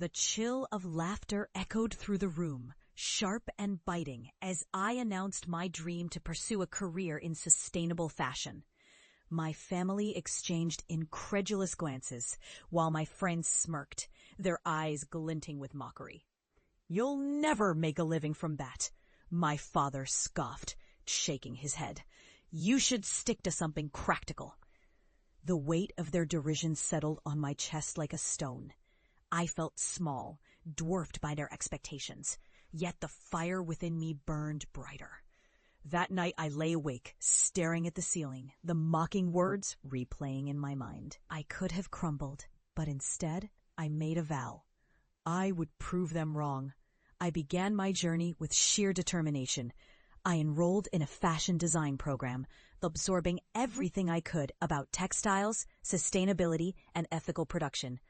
The chill of laughter echoed through the room, sharp and biting, as I announced my dream to pursue a career in sustainable fashion. My family exchanged incredulous glances, while my friends smirked, their eyes glinting with mockery. "You'll never make a living from that," my father scoffed, shaking his head. "You should stick to something practical." The weight of their derision settled on my chest like a stone. I felt small, dwarfed by their expectations, yet the fire within me burned brighter. That night I lay awake, staring at the ceiling, the mocking words replaying in my mind. I could have crumbled, but instead I made a vow. I would prove them wrong. I began my journey with sheer determination. I enrolled in a fashion design program, absorbing everything I could about textiles, sustainability, and ethical production.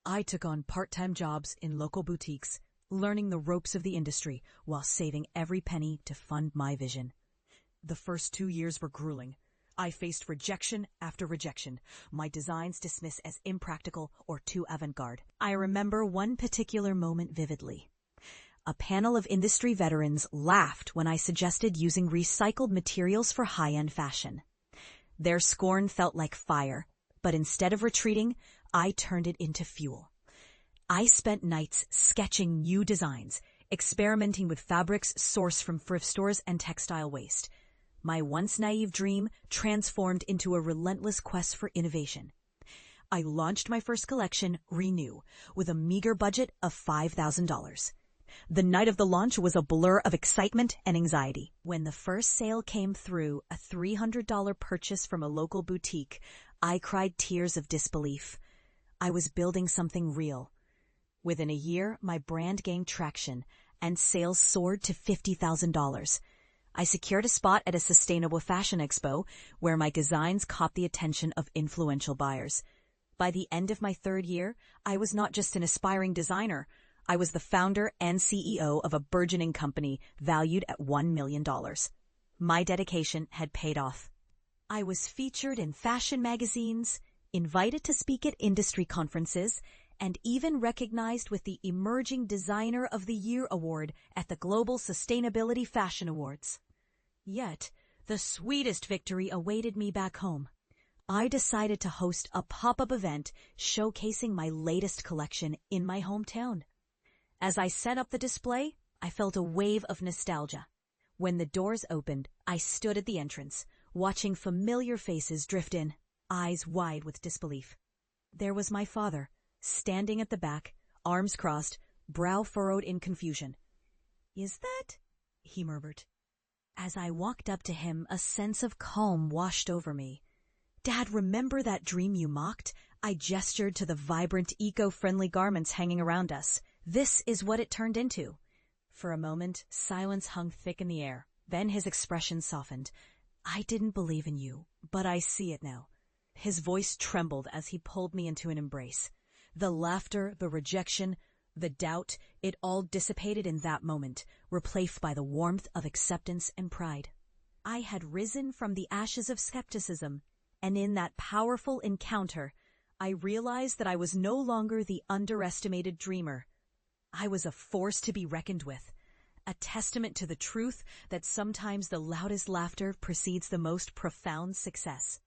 I took on part-time jobs in local boutiques, learning the ropes of the industry while saving every penny to fund my vision. The first 2 years were grueling. I faced rejection after rejection, my designs dismissed as impractical or too avant-garde. I remember one particular moment vividly. A panel of industry veterans laughed when I suggested using recycled materials for high-end fashion. Their scorn felt like fire, but instead of retreating, I turned it into fuel. I spent nights sketching new designs, experimenting with fabrics sourced from thrift stores and textile waste. My once naive dream transformed into a relentless quest for innovation. I launched my first collection, Renew, with a meager budget of $5,000. The night of the launch was a blur of excitement and anxiety. When the first sale came through, a $300 purchase from a local boutique, I cried tears of disbelief. I was building something real. Within a year, my brand gained traction, and sales soared to $50,000. I secured a spot at a sustainable fashion expo, where my designs caught the attention of influential buyers. By the end of my 3rd year, I was not just an aspiring designer. I was the founder and CEO of a burgeoning company valued at $1 million. My dedication had paid off. I was featured in fashion magazines, invited to speak at industry conferences, and even recognized with the Emerging Designer of the Year award at the Global Sustainability Fashion Awards. Yet, the sweetest victory awaited me back home. I decided to host a pop-up event showcasing my latest collection in my hometown. As I set up the display, I felt a wave of nostalgia. When the doors opened, I stood at the entrance, watching familiar faces drift in, eyes wide with disbelief. There was my father, standing at the back, arms crossed, brow furrowed in confusion. "Is that?" he murmured. As I walked up to him, a sense of calm washed over me. "Dad, remember that dream you mocked?" I gestured to the vibrant, eco-friendly garments hanging around us. "This is what it turned into." For a moment, silence hung thick in the air. Then his expression softened. "I didn't believe in you, but I see it now." His voice trembled as he pulled me into an embrace. The laughter, the rejection, the doubt, it all dissipated in that moment, replaced by the warmth of acceptance and pride. I had risen from the ashes of skepticism, and in that powerful encounter, I realized that I was no longer the underestimated dreamer. I was a force to be reckoned with, a testament to the truth that sometimes the loudest laughter precedes the most profound success.